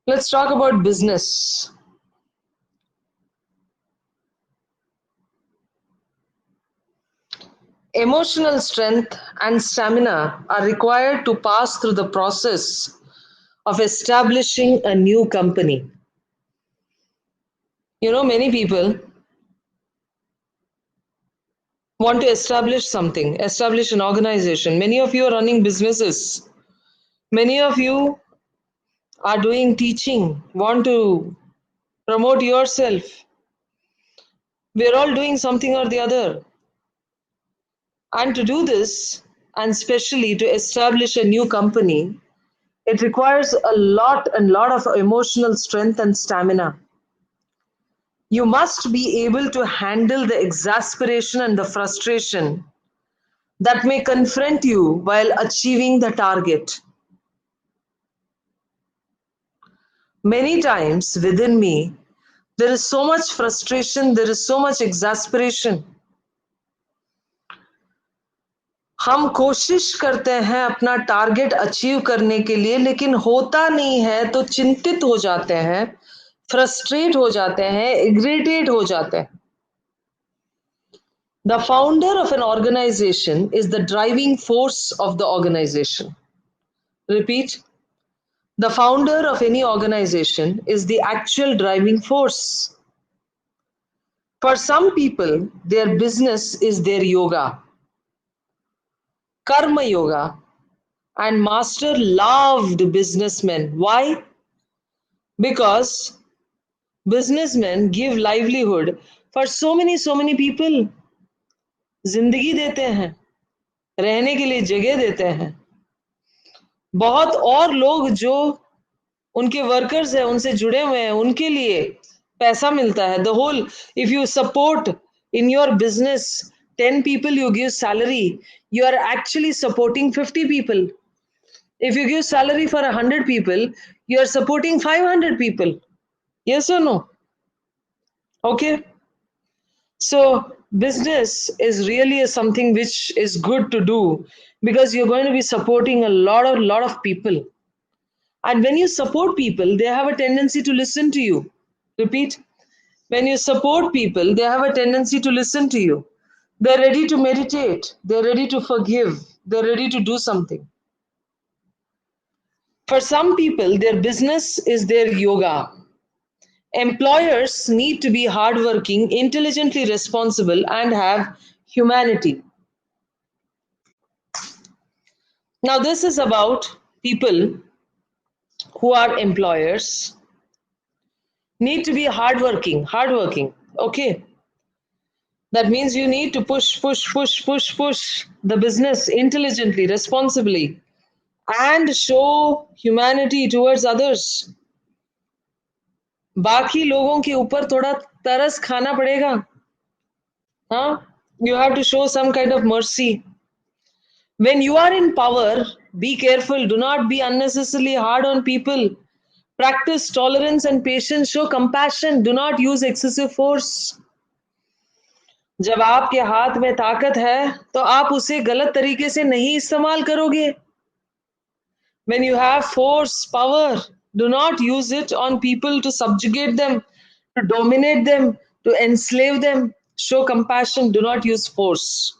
Let's talk about business. Emotional strength and stamina are required to pass through the process of establishing a new company. Many people want to establish something, establish an organization. Many of you are running businesses. Many of you are doing teaching, want to promote yourself. We're all doing something or the other. And to do this, and especially to establish a new company, it requires a lot and lot of emotional strength and stamina. You must be able to handle the exasperation and the frustration that may confront you while achieving the target. Many times within me, there is so much frustration, there is so much exasperation. हम कोशिश करते हैं अपना target achieve करने के लिए, लेकिन होता नहीं है तो चिंतित हो जाते हैं, फ्रस्ट्रेट हो जाते हैं, इरिटेट हो जाते हैं. The founder of an organization is the driving force of the organization. Repeat. The founder of any organization is the actual driving force. For some people, their business is their yoga, karma yoga, and master loved businessmen. Why? Because businessmen give livelihood for so many people. जिंदगी देते हैं, रहने के लिए जगह देते हैं. बहुत और लोग जो उनके वर्कर्स हैं, उनसे जुड़े हुए हैं, उनके लिए पैसा मिलता है. The whole, if you support in your business 10 people you give salary, you are actually supporting 50 people. If you give salary for 100 people, you are supporting 500 people. Yes or no? Okay. So business is really something which is good to do, because you're going to be supporting a lot of people. And when you support people, they have a tendency to listen to you. Repeat. When you support people, they have a tendency to listen to you. They're ready to meditate. They're ready to forgive. They're ready to do something. For some people, their business is their yoga. Employers need to be hardworking, intelligently responsible, and have humanity. Now, this is about people who are employers, need to be hardworking. Okay. That means you need to push the business intelligently, responsibly, and show humanity towards others. बाकी लोगों के ऊपर थोड़ा तरस खाना पड़ेगा. हाँ? You have to show some kind of mercy. When you are in power, be careful. Do not be unnecessarily hard on people. Practice tolerance and patience. Show compassion. Do not use excessive force. जब आपके हाथ में ताकत है तो आप उसे गलत तरीके से नहीं इस्तेमाल करोगे. When you have force, power, do not use it on people to subjugate them, to dominate them, to enslave them. Show compassion, do not use force.